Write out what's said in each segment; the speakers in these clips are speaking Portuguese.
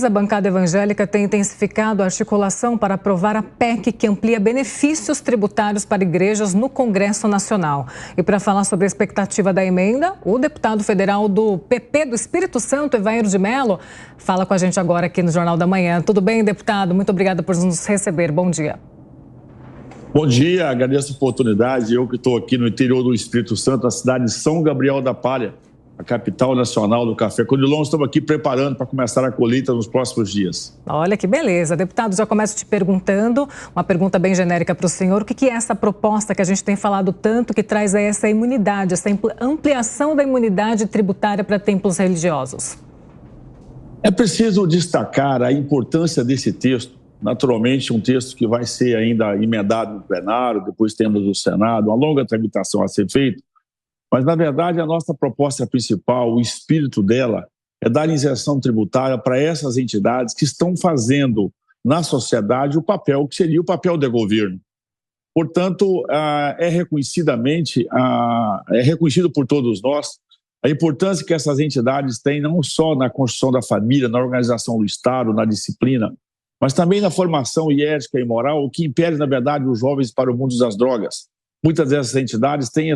A bancada evangélica tem intensificado a articulação para aprovar a PEC que amplia benefícios tributários para igrejas no Congresso Nacional. E para falar sobre a expectativa da emenda, o deputado federal do PP do Espírito Santo, Evair de Mello, fala com a gente agora aqui no Jornal da Manhã. Tudo bem, deputado? Muito obrigada por nos receber. Bom dia. Bom dia, agradeço a oportunidade. Eu que estou aqui no interior do Espírito Santo, na cidade de São Gabriel da Palha, a capital nacional do café Conilon. Estamos aqui preparando para começar a colheita nos próximos dias. Olha que beleza. Deputado, já começo te perguntando, uma pergunta bem genérica para o senhor. O que é essa proposta que a gente tem falado tanto, que traz aí essa imunidade, essa ampliação da imunidade tributária para templos religiosos? É preciso destacar a importância desse texto. Naturalmente, um texto que vai ser ainda emendado no plenário, depois temos o Senado, uma longa tramitação a ser feita. Mas, na verdade, a nossa proposta principal, o espírito dela, é dar isenção tributária para essas entidades que estão fazendo na sociedade o papel que seria o papel de governo. Portanto, é reconhecido por todos nós a importância que essas entidades têm não só na construção da família, na organização do Estado, na disciplina, mas também na formação ética e moral, o que impede, na verdade, os jovens para o mundo das drogas. Muitas dessas entidades têm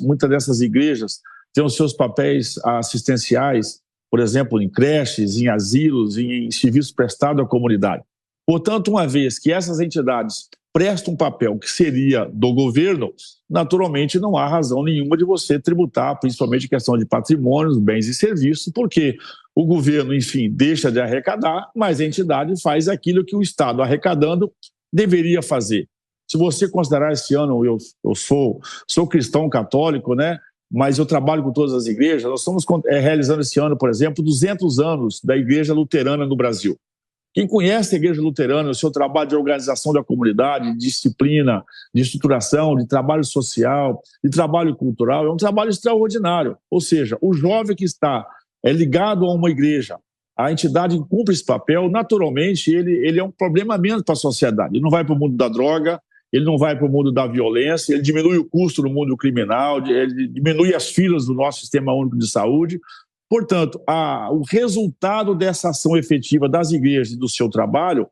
muitas dessas igrejas têm os seus papéis assistenciais, por exemplo, em creches, em asilos, em serviços prestados à comunidade. Portanto, uma vez que essas entidades prestam um papel que seria do governo, naturalmente não há razão nenhuma de você tributar, principalmente questão de patrimônios, bens e serviços, porque o governo, enfim, deixa de arrecadar, mas a entidade faz aquilo que o Estado, arrecadando, deveria fazer. Se você considerar esse ano, eu sou cristão católico, né? Mas eu trabalho com todas as igrejas. Nós estamos realizando esse ano, por exemplo, 200 anos da Igreja Luterana no Brasil. Quem conhece a Igreja Luterana, o seu trabalho de organização da comunidade, de disciplina, de estruturação, de trabalho social, de trabalho cultural, é um trabalho extraordinário. Ou seja, o jovem que está ligado a uma igreja, a entidade que cumpre esse papel, naturalmente, ele é um problema menos para a sociedade. Ele não vai para o mundo da droga, ele não vai para o mundo da violência, ele diminui o custo no mundo criminal, ele diminui as filas do nosso Sistema Único de Saúde. Portanto, o resultado dessa ação efetiva das igrejas e do seu trabalho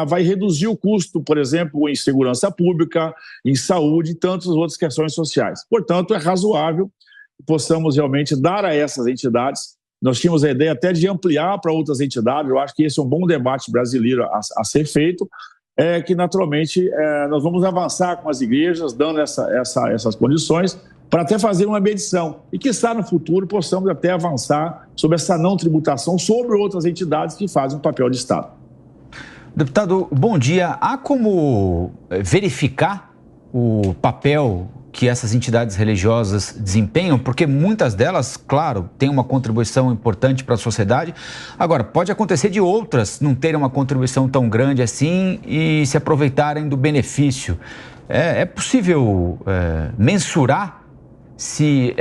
vai reduzir o custo, por exemplo, em segurança pública, em saúde e tantas outras questões sociais. Portanto, é razoável que possamos realmente dar a essas entidades. Nós tínhamos a ideia até de ampliar para outras entidades. Eu acho que esse é um bom debate brasileiro a ser feito, que naturalmente nós vamos avançar com as igrejas, dando essas condições, para até fazer uma medição e, quiçá, no futuro, possamos até avançar sobre essa não tributação sobre outras entidades que fazem o papel de Estado. Deputado, bom dia. Há como verificar o papel que essas entidades religiosas desempenham? Porque muitas delas, claro, têm uma contribuição importante para a sociedade. Agora, pode acontecer de outras não terem uma contribuição tão grande assim e se aproveitarem do benefício. É possível mensurar se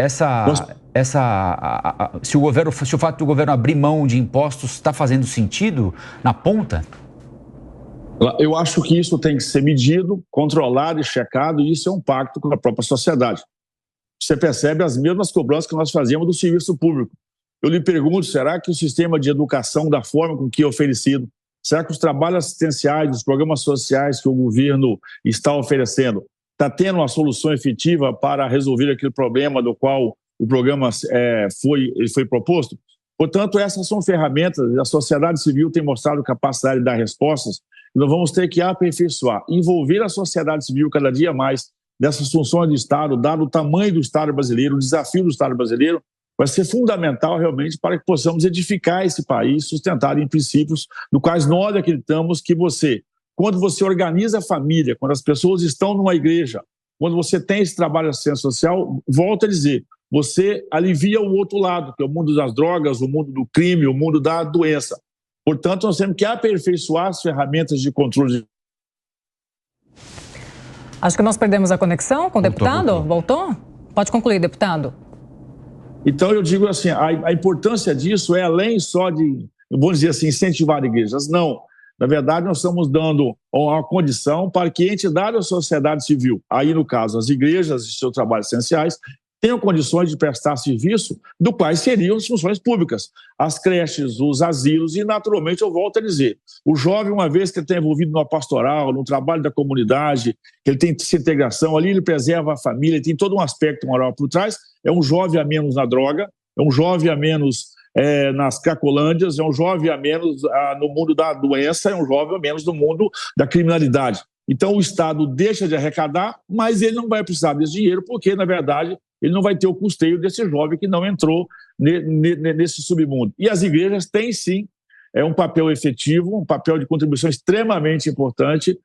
se o fato do governo abrir mão de impostos está fazendo sentido na ponta? Eu acho que isso tem que ser medido, controlado e checado, e isso é um pacto com a própria sociedade. Você percebe as mesmas cobranças que nós fazíamos do serviço público. Eu lhe pergunto, será que o sistema de educação, da forma com que é oferecido, será que os trabalhos assistenciais, os programas sociais que o governo está oferecendo, está tendo uma solução efetiva para resolver aquele problema do qual o programa foi proposto? Portanto, essas são ferramentas, a sociedade civil tem mostrado capacidade de dar respostas, e nós vamos ter que aperfeiçoar, envolver a sociedade civil cada dia mais dessas funções do Estado, dado o tamanho do Estado brasileiro, o desafio do Estado brasileiro, vai ser fundamental realmente para que possamos edificar esse país, sustentado em princípios no quais nós acreditamos que quando você organiza a família, quando as pessoas estão numa igreja, quando você tem esse trabalho de assistência social, volto a dizer, você alivia o outro lado, que é o mundo das drogas, o mundo do crime, o mundo da doença. Portanto, nós temos que aperfeiçoar as ferramentas de controle. Acho que nós perdemos a conexão com o deputado. Voltou? Pode concluir, deputado. Então, eu digo assim, a importância disso é além só de, vamos dizer assim, incentivar igrejas. Não. Na verdade, nós estamos dando uma condição para que entidades da sociedade civil, aí no caso as igrejas e seus trabalhos essenciais, tenham condições de prestar serviço do quais seriam as funções públicas, as creches, os asilos e, naturalmente, eu volto a dizer, o jovem, uma vez que ele está envolvido no pastoral, no trabalho da comunidade, que ele tem essa integração ali, ele preserva a família, ele tem todo um aspecto moral por trás, é um jovem a menos na droga, é um jovem a menos nas cracolândias, é um jovem a menos no mundo da doença, é um jovem a menos no mundo da criminalidade. Então, o Estado deixa de arrecadar, mas ele não vai precisar desse dinheiro, porque, na verdade, ele não vai ter o custeio desse jovem que não entrou nesse submundo. E as igrejas têm, sim, um papel efetivo, um papel de contribuição extremamente importante.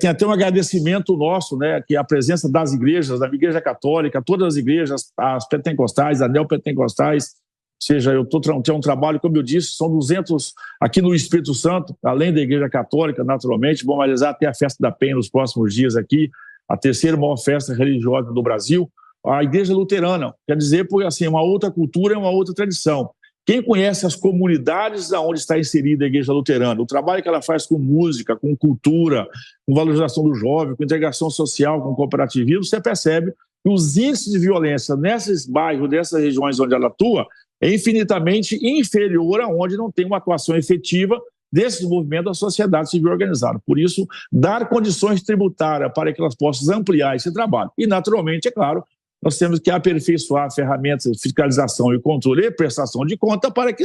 Tem até um agradecimento nosso, né, que a presença das igrejas, da Igreja Católica, todas as igrejas, as pentecostais, as neopentecostais, ou seja, eu tenho um trabalho, como eu disse, são 200 aqui no Espírito Santo, além da Igreja Católica, naturalmente, vamos realizar até a Festa da Penha nos próximos dias aqui, a terceira maior festa religiosa do Brasil, a Igreja Luterana, quer dizer, porque assim, uma outra cultura é uma outra tradição. Quem conhece as comunidades onde está inserida a Igreja Luterana, o trabalho que ela faz com música, com cultura, com valorização do jovem, com integração social, com cooperativismo, você percebe que os índices de violência nesses bairros, nessas regiões onde ela atua, é infinitamente inferior a onde não tem uma atuação efetiva desse desenvolvimento da sociedade civil organizada. Por isso, dar condições tributárias para que elas possam ampliar esse trabalho. E, naturalmente, é claro, nós temos que aperfeiçoar ferramentas de fiscalização e controle e prestação de conta para que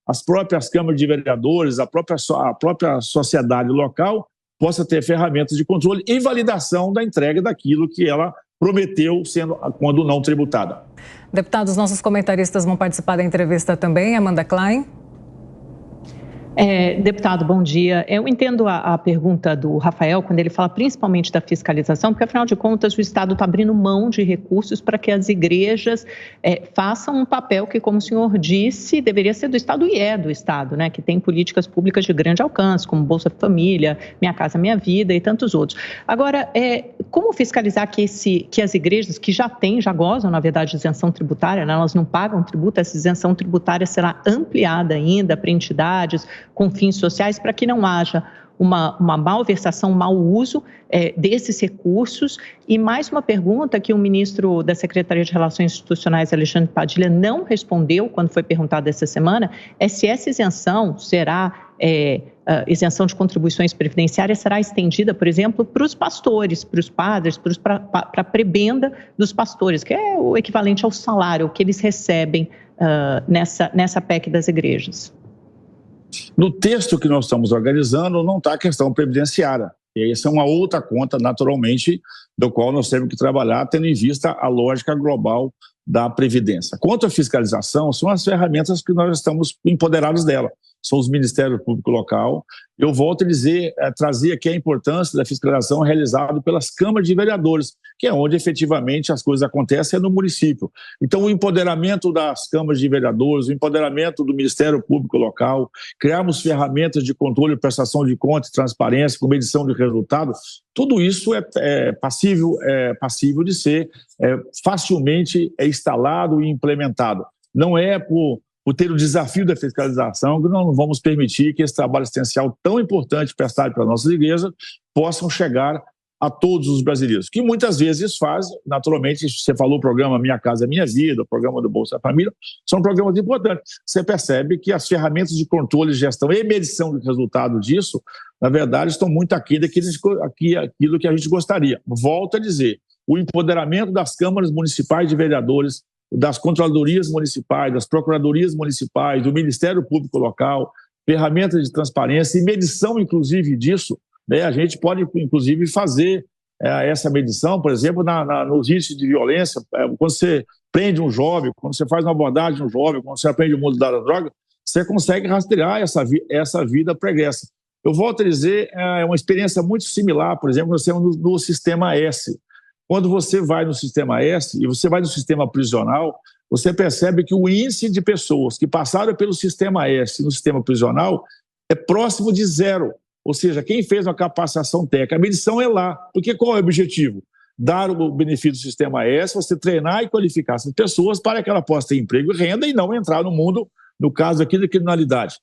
as próprias câmaras de vereadores, a própria sociedade local possa ter ferramentas de controle e validação da entrega daquilo que ela prometeu, quando não tributada. Deputados, nossos comentaristas vão participar da entrevista também. Amanda Klein. Deputado, bom dia. Eu entendo a pergunta do Rafael, quando ele fala principalmente da fiscalização, porque, afinal de contas, o Estado está abrindo mão de recursos para que as igrejas façam um papel que, como o senhor disse, deveria ser do Estado e é do Estado, né? Que tem políticas públicas de grande alcance, como Bolsa Família, Minha Casa Minha Vida e tantos outros. Agora, como fiscalizar que as igrejas, que já gozam, na verdade, de isenção tributária, né? Elas não pagam tributo, essa isenção tributária será ampliada ainda para entidades com fins sociais, para que não haja uma malversação, um mau uso desses recursos. E mais uma pergunta que o ministro da Secretaria de Relações Institucionais, Alexandre Padilha, não respondeu quando foi perguntado essa semana, é se essa isenção será, isenção de contribuições previdenciárias será estendida, por exemplo, para os pastores, para os padres, para a prebenda dos pastores, que é o equivalente ao salário que eles recebem nessa PEC das igrejas. No texto que nós estamos organizando não está a questão previdenciária. E essa é uma outra conta, naturalmente, do qual nós temos que trabalhar, tendo em vista a lógica global da Previdência. Quanto à fiscalização, são as ferramentas que nós estamos empoderados dela. São os Ministérios Público Local. Eu volto a dizer, trazer aqui a importância da fiscalização realizada pelas câmaras de vereadores, que é onde efetivamente as coisas acontecem, no município. Então, o empoderamento das câmaras de vereadores, o empoderamento do Ministério Público Local, criarmos ferramentas de controle, prestação de contas, transparência, com medição de resultados, tudo isso é passível de ser facilmente instalado e implementado. Não é por ter o desafio da fiscalização que nós não vamos permitir que esse trabalho assistencial tão importante prestado para nossas igrejas possam chegar a todos os brasileiros, que muitas vezes faz, naturalmente, você falou o programa Minha Casa Minha Vida, o programa do Bolsa Família, são programas importantes. Você percebe que as ferramentas de controle, gestão e medição de resultado disso, na verdade, estão muito aqui daquilo que a gente gostaria. Volto a dizer, o empoderamento das câmaras municipais de vereadores, das controladorias municipais, das procuradorias municipais, do Ministério Público Local, ferramentas de transparência e medição, inclusive, disso, né? A gente pode, inclusive, fazer essa medição, por exemplo, nos índices de violência, quando você prende um jovem, quando você faz uma abordagem de um jovem, quando você aprende o mundo da droga, você consegue rastrear essa vida pregressa. Eu volto a dizer, é uma experiência muito similar, por exemplo, nós temos no Sistema S. Quando você vai no Sistema S e você vai no sistema prisional, você percebe que o índice de pessoas que passaram pelo Sistema S no sistema prisional é próximo de zero. Ou seja, quem fez uma capacitação técnica, a medição é lá. Porque qual é o objetivo? Dar o benefício do Sistema S, você treinar e qualificar essas pessoas para que ela possa ter emprego e renda e não entrar no mundo, no caso aqui, da criminalidade.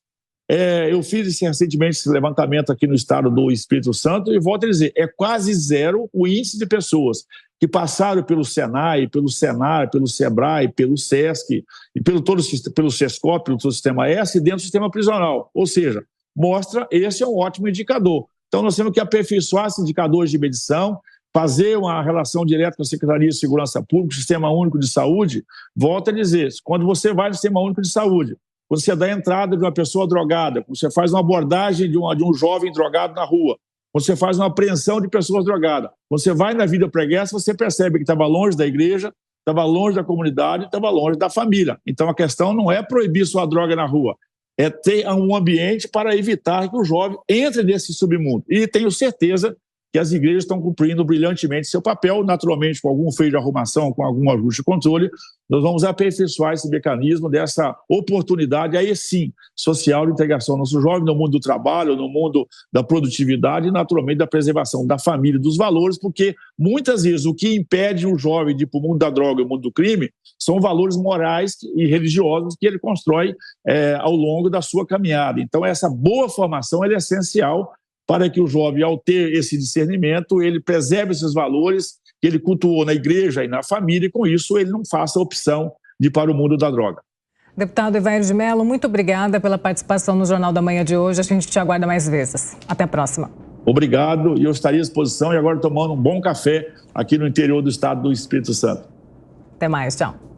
Eu fiz recentemente esse levantamento aqui no estado do Espírito Santo e volto a dizer, é quase zero o índice de pessoas que passaram pelo Senai, pelo Senar, pelo Sebrae, pelo SESC e pelo SESCOP, pelo Sistema S, dentro do sistema prisional. Ou seja, mostra, esse é um ótimo indicador. Então, nós temos que aperfeiçoar esses indicadores de medição, fazer uma relação direta com a Secretaria de Segurança Pública, Sistema Único de Saúde. Volto a dizer, quando você vai no Sistema Único de Saúde, quando você dá a entrada de uma pessoa drogada, quando você faz uma abordagem de um jovem drogado na rua, quando você faz uma apreensão de pessoas drogadas, quando você vai na vida pregressa, você percebe que estava longe da igreja, estava longe da comunidade, estava longe da família. Então, a questão não é proibir sua droga na rua, é ter um ambiente para evitar que o jovem entre nesse submundo. E tenho certeza que as igrejas estão cumprindo brilhantemente seu papel, naturalmente com algum freio de arrumação, com algum ajuste de controle. Nós vamos aperfeiçoar esse mecanismo dessa oportunidade, aí sim, social de integração do nosso jovem no mundo do trabalho, no mundo da produtividade e, naturalmente, da preservação da família, dos valores, porque muitas vezes o que impede um jovem de ir para o mundo da droga e o mundo do crime são valores morais e religiosos que ele constrói ao longo da sua caminhada. Então, essa boa formação é essencial para que o jovem, ao ter esse discernimento, ele preserve esses valores que ele cultuou na igreja e na família, e com isso ele não faça a opção de ir para o mundo da droga. Deputado Evair de Mello, muito obrigada pela participação no Jornal da Manhã de hoje. A gente te aguarda mais vezes. Até a próxima. Obrigado, e eu estaria à disposição e agora tomando um bom café aqui no interior do estado do Espírito Santo. Até mais, tchau.